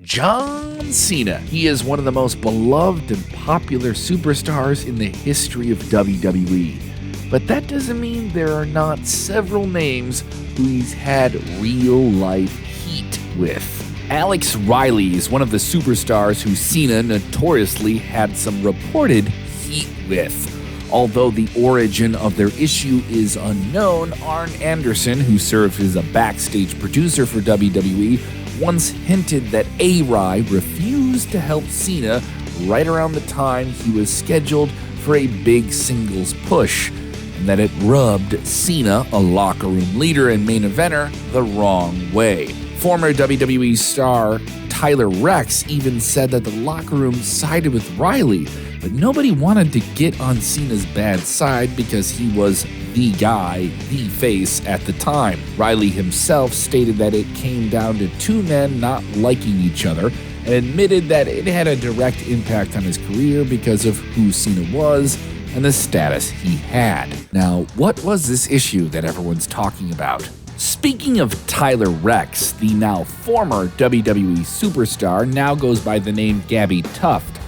John Cena. He is one of the most beloved and popular superstars in the history of WWE. But that doesn't mean there are not several names who he's had real-life heat with. Alex Riley is one of the superstars who Cena notoriously had some reported heat with. Although the origin of their issue is unknown, Arn Anderson, who served as a backstage producer for WWE, once hinted that A-Rai refused to help Cena right around the time he was scheduled for a big singles push, and that it rubbed Cena, a locker room leader and main eventer, the wrong way. Former WWE star Tyler Rex even said that the locker room sided with Riley, but nobody wanted to get on Cena's bad side because he was the guy, the face at the time. Riley himself stated that it came down to two men not liking each other and admitted that it had a direct impact on his career because of who Cena was and the status he had. Now, what was this issue that everyone's talking about? Speaking of Tyler Rex, the now former WWE superstar now goes by the name Gabby Tuft.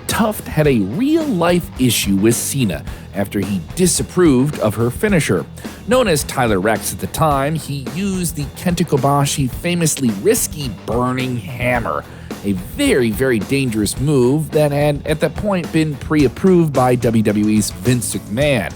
Tuft had a real-life issue with Cena after he disapproved of her finisher. Known as Tyler Rex at the time, he used the Kenta Kobashi famously risky burning hammer, a very, very dangerous move that had at that point been pre-approved by WWE's Vince McMahon.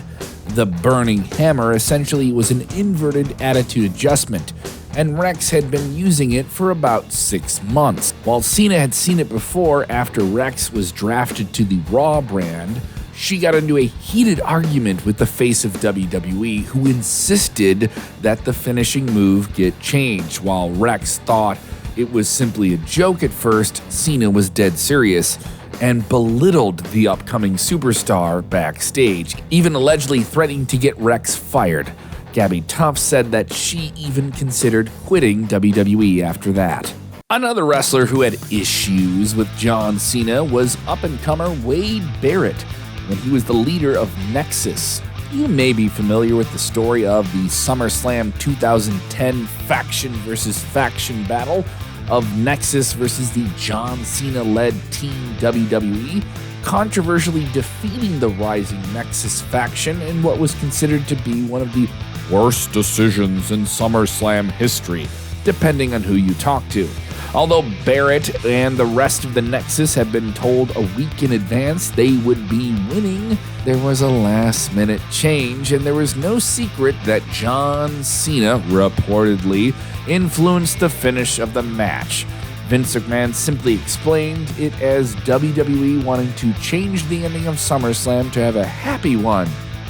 The burning hammer essentially was an inverted attitude adjustment, and Rex had been using it for about 6 months. While Cena had seen it before after Rex was drafted to the Raw brand, she got into a heated argument with the face of WWE, who insisted that the finishing move get changed. While Rex thought it was simply a joke at first, Cena was dead serious and belittled the upcoming superstar backstage, even allegedly threatening to get Rex fired. Gabby Tuft said that she even considered quitting WWE after that. Another wrestler who had issues with John Cena was up-and-comer Wade Barrett when he was the leader of Nexus. You may be familiar with the story of the SummerSlam 2010 faction versus faction battle of Nexus versus the John Cena-led Team WWE, controversially defeating the rising Nexus faction in what was considered to be one of the worst decisions in SummerSlam history, depending on who you talk to. Although Barrett and the rest of the Nexus had been told a week in advance they would be winning, there was a last-minute change, and there was no secret that John Cena reportedly influenced the finish of the match. Vince McMahon simply explained it as WWE wanting to change the ending of SummerSlam to have a happy one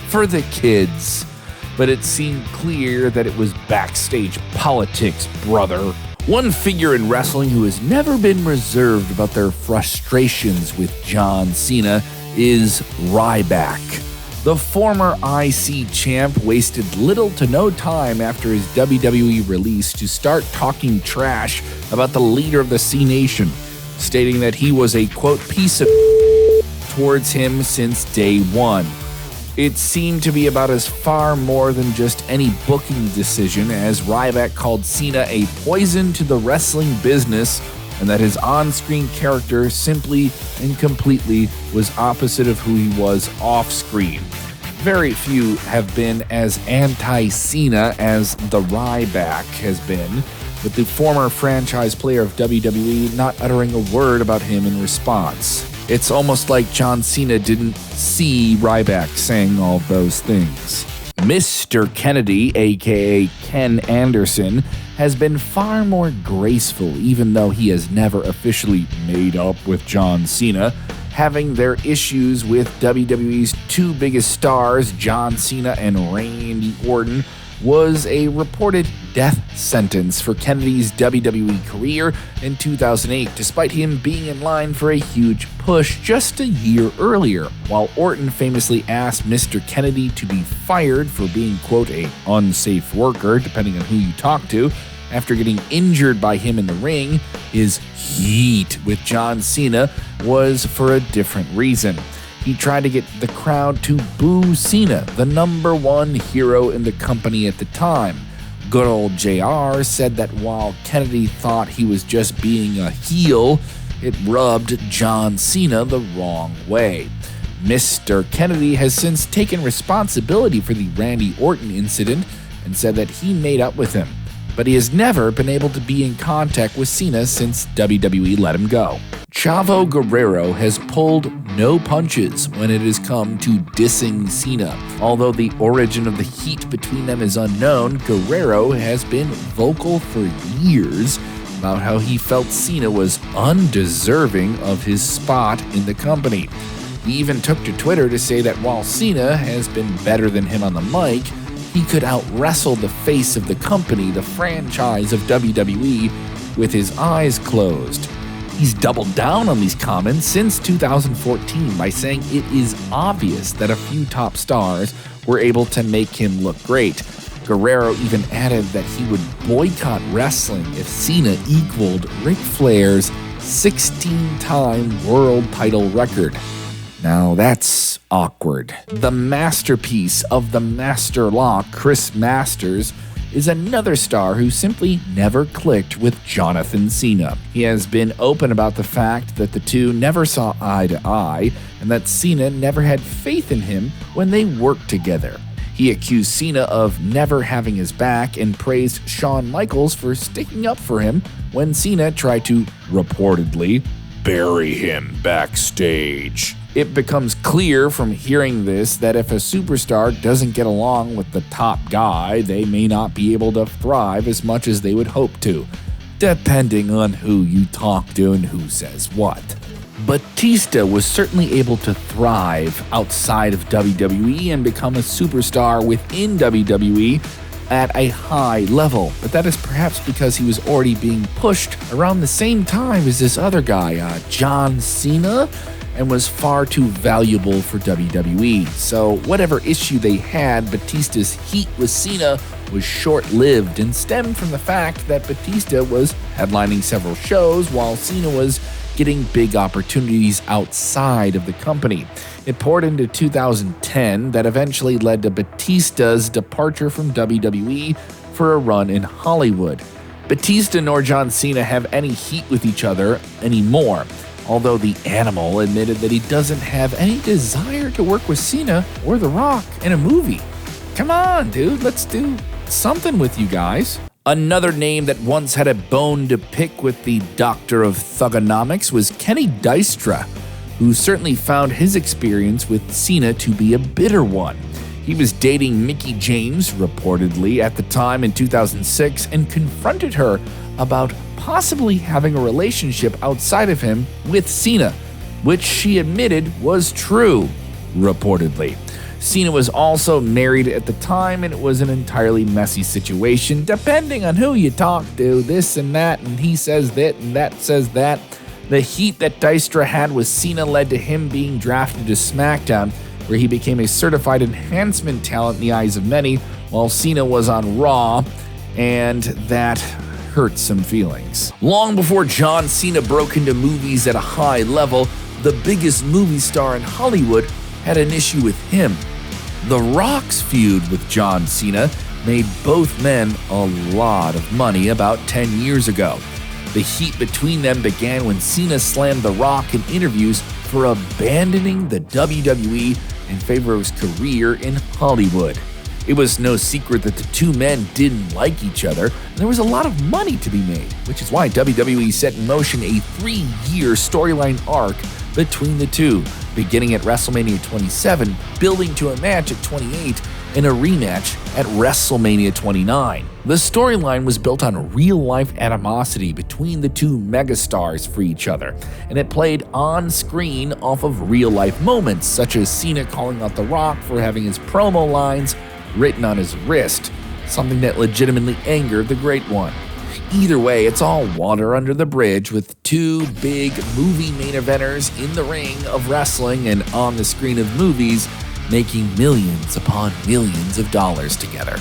for the kids. But it seemed clear that it was backstage politics, brother. One figure in wrestling who has never been reserved about their frustrations with John Cena is Ryback. The former IC champ wasted little to no time after his WWE release to start talking trash about the leader of the C Nation, stating that he was a, quote, piece of towards him since day one. It seemed to be about as far more than just any booking decision, as Ryback called Cena a poison to the wrestling business, and that his on-screen character simply and completely was opposite of who he was off-screen. Very few have been as anti-Cena as the Ryback has been, with the former franchise player of WWE not uttering a word about him in response. It's almost like John Cena didn't see Ryback saying all those things. Mr. Kennedy, aka Ken Anderson, has been far more graceful, even though he has never officially made up with John Cena, having their issues with WWE's two biggest stars, John Cena and Randy Orton, was a reported death sentence for Kennedy's WWE career in 2008, despite him being in line for a huge push just a year earlier. While Orton famously asked Mr. Kennedy to be fired for being, quote, a unsafe worker, depending on who you talk to, after getting injured by him in the ring, his heat with John Cena was for a different reason. He tried to get the crowd to boo Cena, the number one hero in the company at the time. Good old JR said that while Kennedy thought he was just being a heel, it rubbed John Cena the wrong way. Mr. Kennedy has since taken responsibility for the Randy Orton incident and said that he made up with him, but he has never been able to be in contact with Cena since WWE let him go. Chavo Guerrero has pulled no punches when it has come to dissing Cena. Although the origin of the heat between them is unknown, Guerrero has been vocal for years about how he felt Cena was undeserving of his spot in the company. He even took to Twitter to say that while Cena has been better than him on the mic, he could out-wrestle the face of the company, the franchise of WWE, with his eyes closed. He's doubled down on these comments since 2014 by saying it is obvious that a few top stars were able to make him look great. Guerrero even added that he would boycott wrestling if Cena equaled Ric Flair's 16-time world title record. Now that's awkward. The masterpiece of the Master Lock, Chris Masters, is another star who simply never clicked with Jonathan Cena. He has been open about the fact that the two never saw eye to eye and that Cena never had faith in him when they worked together. He accused Cena of never having his back and praised Shawn Michaels for sticking up for him when Cena tried to, reportedly, bury him backstage. It becomes clear from hearing this that if a superstar doesn't get along with the top guy, they may not be able to thrive as much as they would hope to, depending on who you talk to and who says what. Batista was certainly able to thrive outside of WWE and become a superstar within WWE at a high level, but that is perhaps because he was already being pushed around the same time as this other guy, John Cena, and was far too valuable for WWE. So whatever issue they had, Batista's heat with Cena was short-lived and stemmed from the fact that Batista was headlining several shows while Cena was getting big opportunities outside of the company. It poured into 2010 that eventually led to Batista's departure from WWE for a run in Hollywood. Batista nor John Cena have any heat with each other anymore, although the Animal admitted that he doesn't have any desire to work with Cena or The Rock in a movie. Come on, dude, let's do something with you guys. Another name that once had a bone to pick with the Doctor of Thugonomics was Kenny Dykstra, who certainly found his experience with Cena to be a bitter one. He was dating Mickie James, reportedly, at the time in 2006 and confronted her about possibly having a relationship outside of him with Cena, which she admitted was true, reportedly. Cena was also married at the time, and it was an entirely messy situation, depending on who you talk to, this and that, and he says that and that says that. The heat that Dykstra had with Cena led to him being drafted to SmackDown, where he became a certified enhancement talent in the eyes of many, while Cena was on Raw, and that hurt some feelings. Long before John Cena broke into movies at a high level, the biggest movie star in Hollywood had an issue with him. The Rock's feud with John Cena made both men a lot of money about 10 years ago. The heat between them began when Cena slammed The Rock in interviews for abandoning the WWE in favor of his career in Hollywood. It was no secret that the two men didn't like each other, and there was a lot of money to be made, which is why WWE set in motion a 3-year storyline arc between the two, beginning at WrestleMania 27, building to a match at 28, and a rematch at WrestleMania 29. The storyline was built on real-life animosity between the two megastars for each other, and it played on-screen off of real-life moments, such as Cena calling out The Rock for having his promo lines written on his wrist, something that legitimately angered the Great One. Either way, it's all water under the bridge, with two big movie main eventers in the ring of wrestling and on the screen of movies making millions upon millions of dollars together.